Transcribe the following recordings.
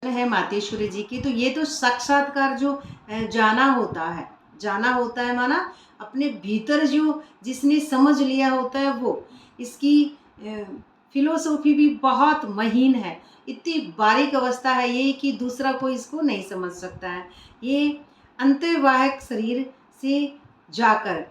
है मातेश्वरी जी की। तो ये तो साक्षात्कार जो जाना होता है माना अपने भीतर जो जिसने समझ लिया होता है वो। इसकी फिलोसॉफी भी बहुत महीन है, इतनी बारीक अवस्था है ये कि दूसरा कोई इसको नहीं समझ सकता है। ये अंतर्वाहक शरीर से जाकर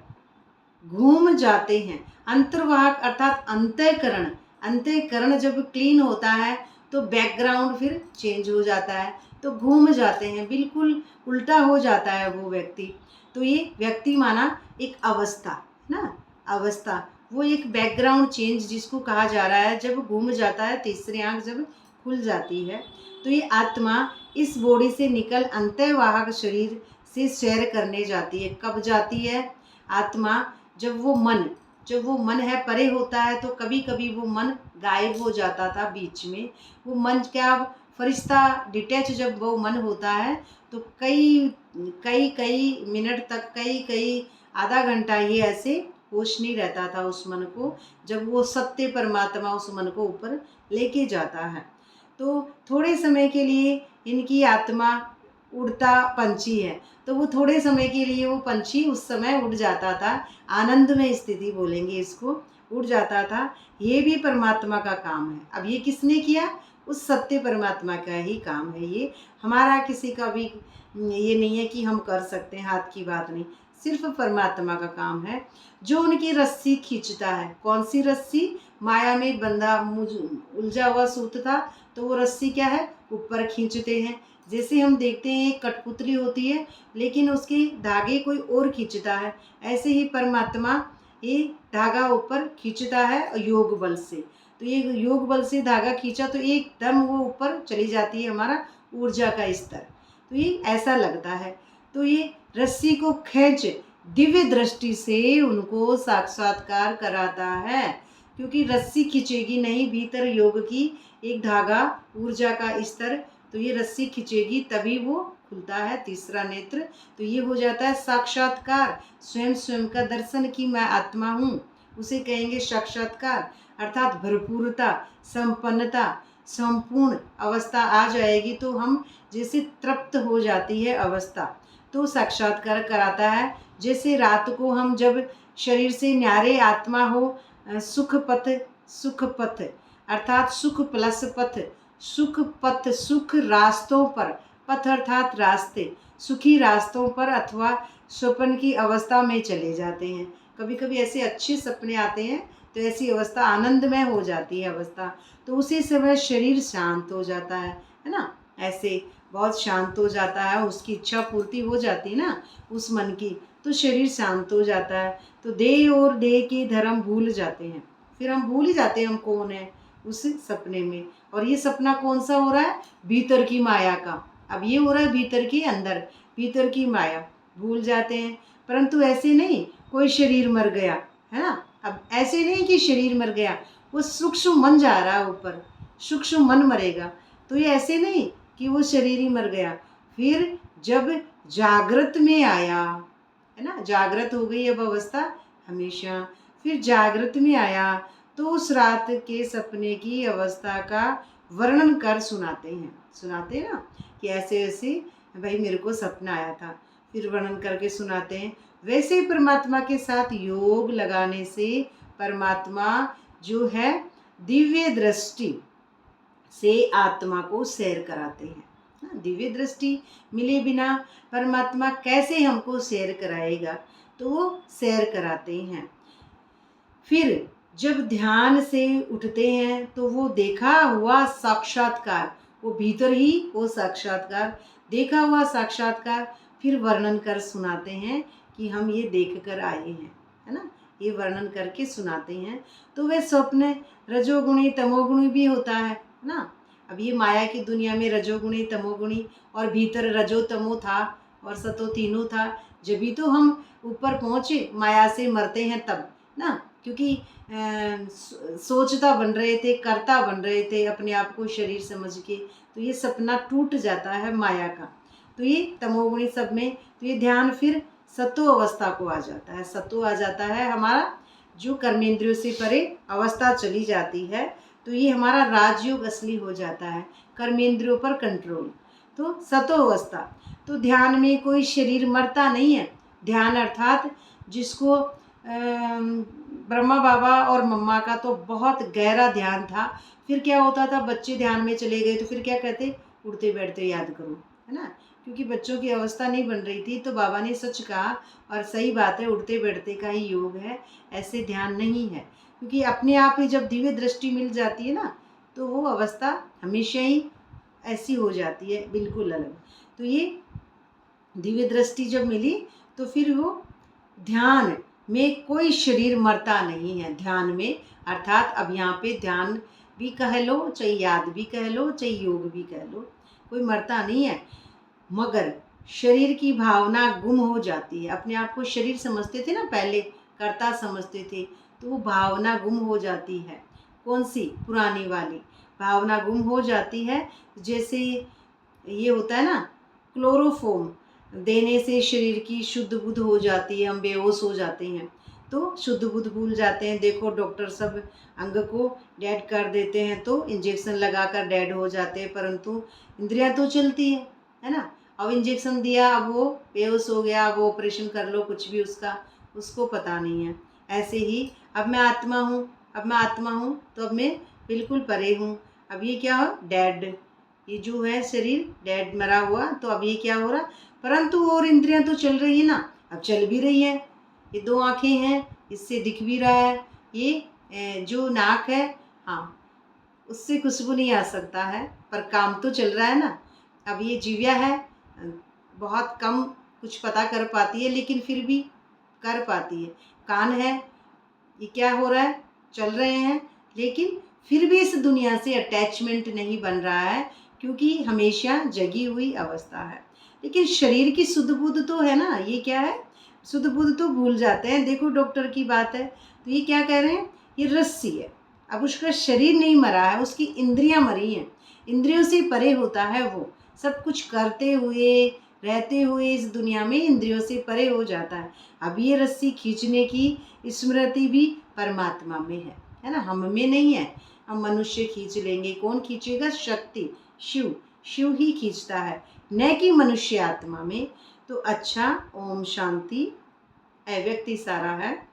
घूम जाते हैं। अंतर्वाहक अर्थात अंतःकरण, अंतःकरण जब क्लीन होता है तो बैकग्राउंड फिर चेंज हो जाता है, तो घूम जाते हैं, बिल्कुल उल्टा हो जाता है वो व्यक्ति। तो ये व्यक्ति माना एक अवस्था ना, अवस्था वो एक बैकग्राउंड चेंज जिसको कहा जा रहा है, जब घूम जाता है, तीसरी आंख जब खुल जाती है। तो ये आत्मा इस बॉडी से निकल अंतर्वाहक शरीर से सैर करने जाती है। कब जाती है आत्मा? जब वो मन है परे होता है, तो कभी कभी वो मन गायब हो जाता था बीच में। वो मन क्या, फरिश्ता डिटैच जब वो मन होता है तो कई कई कई मिनट तक, कई कई आधा घंटा ये ऐसे होश नहीं रहता था उस मन को, जब वो सत्य परमात्मा उस मन को ऊपर लेके जाता है। तो थोड़े समय के लिए इनकी आत्मा उड़ता पंछी है, तो वो थोड़े समय के लिए वो पंछी उस समय उड़ जाता था, आनंद में स्थिति बोलेंगे इसको, उड़ जाता था। ये भी परमात्मा का काम है। अब ये किसने किया? उस सत्य परमात्मा का ही काम है ये, हमारा किसी का भी ये नहीं है कि हम कर सकते हैं, हाथ की बात नहीं, सिर्फ परमात्मा का काम है। जो उनकी रस्सी खींचता है, कौन सी रस्सी? माया में बंधा उलझा हुआ सूत था, तो वो रस्सी क्या है, ऊपर खींचते हैं। जैसे हम देखते हैं एक कठपुतली होती है, लेकिन उसके धागे कोई और खींचता है, ऐसे ही परमात्मा ये धागा ऊपर खींचता है योग बल से। तो ये योग बल से धागा खींचा तो एकदम वो ऊपर चली जाती है हमारा ऊर्जा का स्तर। तो ये ऐसा लगता है। तो ये रस्सी को खींच दिव्य दृष्टि से उनको साक्षात्कार कराता है, क्योंकि रस्सी खींचेगी नहीं भीतर योग की एक धागा, ऊर्जा का स्तर, तो ये रस्सी खींचेगी तभी वो खुलता है तीसरा नेत्र। तो ये हो जाता है साक्षात्कार, स्वयं स्वयं का दर्शन कि मैं आत्मा हूँ, उसे कहेंगे साक्षात्कार। अर्थात भरपूरता, संपन्नता, संपूर्ण अवस्था आ जाएगी तो हम जैसे तृप्त हो जाती है अवस्था, तो साक्षात्कार कराता है। जैसे रात को हम जब शरीर से न्यारे आत्मा हो, सुख पथ, सुख पथ अर्थात सुख प्लस पथ, सुख पथ, सुख रास्तों पर, पथ अर्थात रास्ते, सुखी रास्तों पर अथवा स्वप्न की अवस्था में चले जाते हैं। कभी कभी ऐसे अच्छे सपने आते हैं तो ऐसी अवस्था आनंदमय हो जाती है अवस्था, तो उसी समय शरीर शांत हो जाता है ना, ऐसे बहुत शांत हो जाता है, उसकी इच्छा पूर्ति हो जाती है ना उस मन की, तो शरीर शांत हो जाता है। तो देह और देह के धर्म भूल जाते हैं, फिर हम भूल ही जाते हैं हम कौन है उस सपने में। और ये सपना कौन सा हो रहा है? भीतर की माया का। अब ये हो रहा है भीतर के अंदर, भीतर की माया भूल जाते हैं। परंतु ऐसे नहीं कोई शरीर मर गया है ना, अब ऐसे नहीं कि शरीर मर गया, वो सूक्ष्म मन जा रहा है ऊपर, सूक्ष्म मन मरेगा। तो ये ऐसे नहीं कि वो शरीर ही मर गया। फिर जब जागृत में आया है ना, जागृत हो गई अब अवस्था हमेशा, फिर जागृत में आया तो उस रात के सपने की अवस्था का वर्णन कर सुनाते हैं ना कि ऐसे ऐसे भाई मेरे को सपना आया था, फिर वर्णन करके सुनाते हैं। वैसे परमात्मा के साथ योग लगाने से परमात्मा जो है दिव्य दृष्टि से आत्मा को सैर कराते हैं। दिव्य दृष्टि मिले बिना परमात्मा कैसे हमको सैर कराएगा? तो वो सैर कराते हैं। फिर जब ध्यान से उठते हैं तो वो देखा हुआ साक्षात्कार, वो भीतर ही वो साक्षात्कार, देखा हुआ साक्षात्कार फिर वर्णन कर सुनाते हैं कि हम ये देख कर आए हैं, है ना, ये वर्णन करके सुनाते हैं। तो वह स्वप्न रजोगुणी तमोगुणी भी होता है ना। अब ये माया की दुनिया में रजोगुणी तमोगुणी और भीतर रजो तमो था और सतो तीनों था, जब भी तो हम ऊपर पहुँचे माया से मरते हैं तब ना, क्योंकि सोचता बन रहे थे, कर्ता बन रहे थे अपने आप को शरीर समझ के, तो ये सपना टूट जाता है माया का। तो ये तमोगुणी सब में, तो ये ध्यान फिर सतो अवस्था को आ जाता है, सतो आ जाता है हमारा जो कर्मेंद्रियों से परे अवस्था चली जाती है। तो ये हमारा राजयोग असली हो जाता है, कर्मेंद्रियों पर कंट्रोल। तो सतो अवस्था, तो ध्यान में कोई शरीर मरता नहीं है। ध्यान अर्थात जिसको ब्रह्मा बाबा और मम्मा का तो बहुत गहरा ध्यान था। फिर क्या होता था, बच्चे ध्यान में चले गए तो फिर क्या कहते, उठते बैठते याद करो, है ना। क्योंकि बच्चों की अवस्था नहीं बन रही थी, तो बाबा ने सच कहा और सही बात है, उठते बैठते का ही योग है, ऐसे ध्यान नहीं है। क्योंकि अपने आप ही जब दिव्य दृष्टि मिल जाती है ना, तो वो अवस्था हमेशा ही ऐसी हो जाती है, बिल्कुल अलग। तो ये दिव्य दृष्टि जब मिली तो फिर वो ध्यान में कोई शरीर मरता नहीं है। ध्यान में अर्थात अब यहाँ पे ध्यान भी कह लो, चाहे याद भी कह लो, चाहे योग भी कह लो, कोई मरता नहीं है। मगर शरीर की भावना गुम हो जाती है। अपने आप को शरीर समझते थे ना, पहले कर्ता समझते थे, तो वो भावना गुम हो जाती है। कौन सी? पुरानी वाली भावना गुम हो जाती है। जैसे ये होता है ना, क्लोरोफॉर्म देने से शरीर की शुद्ध बुद्ध हो जाती है, हम बेहोश हो जाते हैं, तो शुद्ध बुद्ध भूल जाते हैं। देखो डॉक्टर सब अंग को डेड कर देते हैं, तो इंजेक्शन लगाकर डेड हो जाते हैं, परंतु इंद्रियां तो चलती है ना। अब इंजेक्शन दिया, अब वो बेहोश हो गया, अब ऑपरेशन कर लो, कुछ भी उसको पता नहीं है। ऐसे ही अब मैं आत्मा हूँ, तो अब मैं बिल्कुल परे हूँ। अब ये क्या हो, डेड, ये जो है शरीर डेड मरा हुआ, तो अब ये क्या हो रहा, परंतु और इंद्रियां तो चल रही है ना, अब चल भी रही है। ये दो आँखें हैं, इससे दिख भी रहा है। ये जो नाक है, हाँ, उससे खुशबू नहीं आ सकता है, पर काम तो चल रहा है ना। अब ये जीव्या है, बहुत कम कुछ पता कर पाती है, लेकिन फिर भी कर पाती है। कान है, ये क्या हो रहा है, चल रहे हैं, लेकिन फिर भी इस दुनिया से अटैचमेंट नहीं बन रहा है, क्योंकि हमेशा जगी हुई अवस्था है। लेकिन शरीर की शुद्ध बुद्ध तो है ना, ये क्या है, शुद्ध बुद्ध तो भूल जाते हैं। देखो डॉक्टर की बात है, तो ये क्या कह रहे हैं, ये रस्सी है। अब उसका शरीर नहीं मरा है, उसकी इंद्रियां मरी हैं। इंद्रियों से परे होता है वो, सब कुछ करते हुए रहते हुए इस दुनिया में इंद्रियों से परे हो जाता है। अब ये रस्सी खींचने की स्मृति भी परमात्मा में है ना, हम में नहीं है। हम मनुष्य खींच लेंगे, कौन खींचेगा, शक्ति, शिव ही खींचता है, न कि मनुष्य आत्मा में। तो अच्छा, ओम शांति। अव्यक्त इशारा है।